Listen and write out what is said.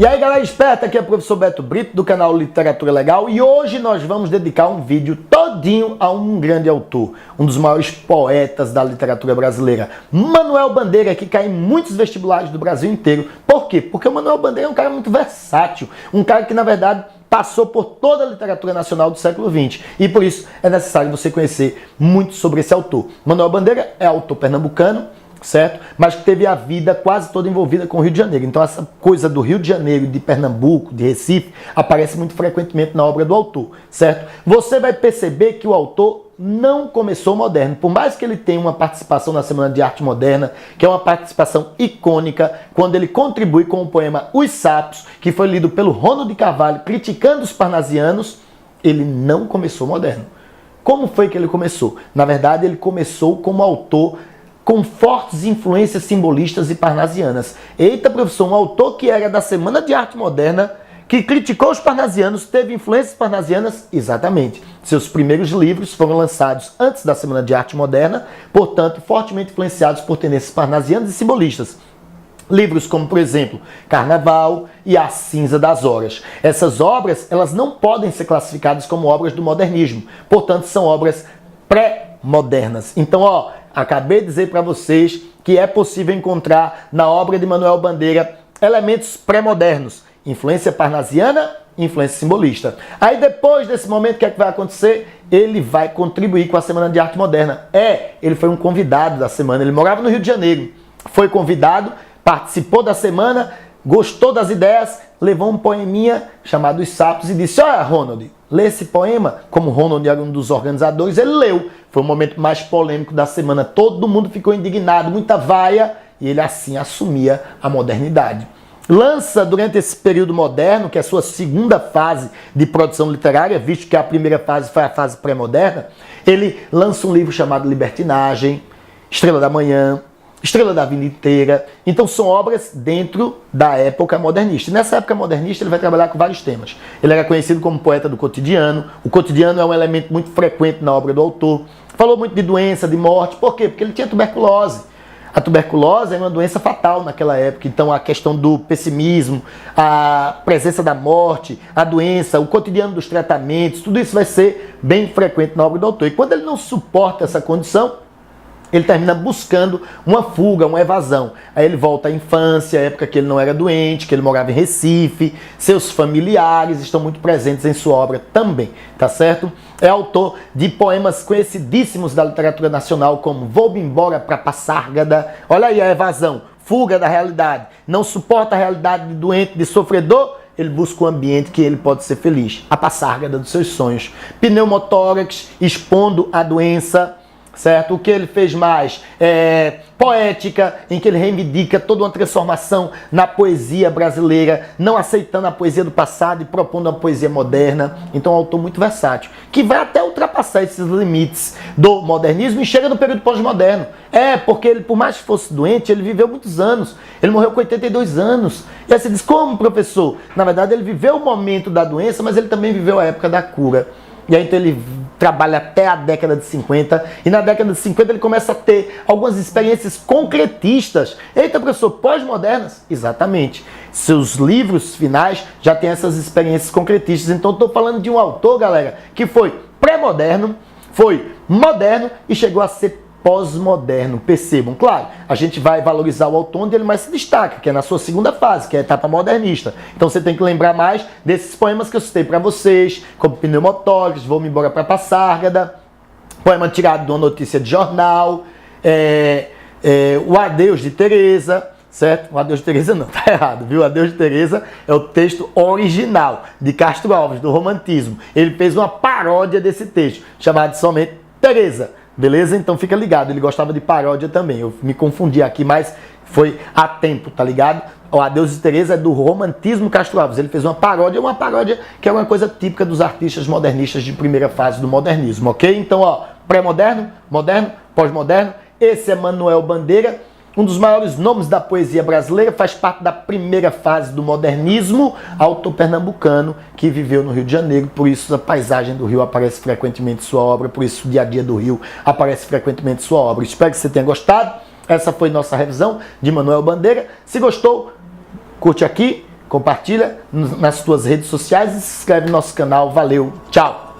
E aí galera esperta, aqui é o professor Beto Brito do canal Literatura Legal e hoje nós vamos dedicar um vídeo todinho a um grande autor, um dos maiores poetas da literatura brasileira, Manuel Bandeira, que cai em muitos vestibulares do Brasil inteiro. Por quê? Porque o Manuel Bandeira é um cara muito versátil, um cara que na verdade passou por toda a literatura nacional do século XX e por isso é necessário você conhecer muito sobre esse autor. Manuel Bandeira é autor pernambucano, certo? Mas que teve a vida quase toda envolvida com o Rio de Janeiro. Então essa coisa do Rio de Janeiro, de Pernambuco, de Recife, aparece muito frequentemente na obra do autor, certo? Você vai perceber que o autor não começou moderno, por mais que ele tenha uma participação na Semana de Arte Moderna, que é uma participação icônica, quando ele contribui com o poema Os Sapos, que foi lido pelo Ronald de Carvalho, criticando os parnasianos, ele não começou moderno. Como foi que ele começou? Na verdade, ele começou como autor com fortes influências simbolistas e parnasianas. Eita, professor, um autor que era da Semana de Arte Moderna, que criticou os parnasianos, teve influências parnasianas? Exatamente. Seus primeiros livros foram lançados antes da Semana de Arte Moderna, portanto, fortemente influenciados por tendências parnasianas e simbolistas. Livros como, por exemplo, Carnaval e A Cinza das Horas. Essas obras, elas não podem ser classificadas como obras do modernismo, portanto, são obras pré-modernas. Então, acabei de dizer para vocês que é possível encontrar na obra de Manuel Bandeira elementos pré-modernos, influência parnasiana, influência simbolista. Aí depois desse momento, o que é que vai acontecer? Ele vai contribuir com a Semana de Arte Moderna. Ele foi um convidado da semana, ele morava no Rio de Janeiro, foi convidado, participou da semana, gostou das ideias, levou um poeminha chamado Os Sapos e disse: olha, Ronald, lê esse poema. Como Ronald era um dos organizadores, ele leu. Foi o momento mais polêmico da semana. Todo mundo ficou indignado, muita vaia, e ele assim assumia a modernidade. Lança, durante esse período moderno, que é a sua segunda fase de produção literária, visto que a primeira fase foi a fase pré-moderna, ele lança um livro chamado Libertinagem, Estrela da Manhã, Estrela da Vida Inteira. Então são obras dentro da época modernista. E nessa época modernista ele vai trabalhar com vários temas. Ele era conhecido como poeta do cotidiano. O cotidiano é um elemento muito frequente na obra do autor. Falou muito de doença, de morte. Por quê? Porque ele tinha tuberculose. A tuberculose é uma doença fatal naquela época. Então a questão do pessimismo, a presença da morte, a doença, o cotidiano dos tratamentos, tudo isso vai ser bem frequente na obra do autor. E quando ele não suporta essa condição, ele termina buscando uma fuga, uma evasão. Aí ele volta à infância, a época que ele não era doente, que ele morava em Recife. Seus familiares estão muito presentes em sua obra também, tá certo? É autor de poemas conhecidíssimos da literatura nacional, como Vou-me embora pra Passárgada. Olha aí a evasão, fuga da realidade. Não suporta a realidade de doente, de sofredor, ele busca um ambiente que ele pode ser feliz. A Passárgada dos seus sonhos. Pneumotórax, expondo a doença, certo? O que ele fez mais? Poética, em que ele reivindica toda uma transformação na poesia brasileira, não aceitando a poesia do passado e propondo uma poesia moderna. Então é um autor muito versátil, que vai até ultrapassar esses limites do modernismo e chega no período pós-moderno. Porque ele, por mais que fosse doente, ele viveu muitos anos. Ele morreu com 82 anos. E aí você diz, como, professor? Na verdade, ele viveu o momento da doença, mas ele também viveu a época da cura. E aí então ele trabalha até a década de 50, e na década de 50 ele começa a ter algumas experiências concretistas. Eita, professor, pós-modernas? Exatamente. Seus livros finais já têm essas experiências concretistas. Então estou falando de um autor, galera, que foi pré-moderno, foi moderno e chegou a ser pós-moderno. Percebam, claro, a gente vai valorizar o autor onde ele mais se destaca, que é na sua segunda fase, que é a etapa modernista. Então você tem que lembrar mais desses poemas que eu citei para vocês, como Pneumotórax, Vou-me embora para Passárgada, poema tirado de uma notícia de jornal, o Adeus de Teresa, certo? O Adeus de Teresa não, tá errado, viu? O Adeus de Teresa é o texto original de Castro Alves, do Romantismo. Ele fez uma paródia desse texto, chamado somente Teresa. Beleza? Então fica ligado, ele gostava de paródia também. Eu me confundi aqui, mas foi a tempo, tá ligado? O Adeus de Teresa é do Romantismo Castro Alves. Ele fez uma paródia que é uma coisa típica dos artistas modernistas de primeira fase do modernismo, ok? Então, pré-moderno, moderno, pós-moderno. Esse é Manuel Bandeira, um dos maiores nomes da poesia brasileira, faz parte da primeira fase do modernismo, autor pernambucano que viveu no Rio de Janeiro, por isso a paisagem do Rio aparece frequentemente em sua obra, por isso o dia a dia do Rio aparece frequentemente em sua obra. Espero que você tenha gostado. Essa foi nossa revisão de Manuel Bandeira. Se gostou, curte aqui, compartilha nas tuas redes sociais e se inscreve no nosso canal. Valeu, tchau!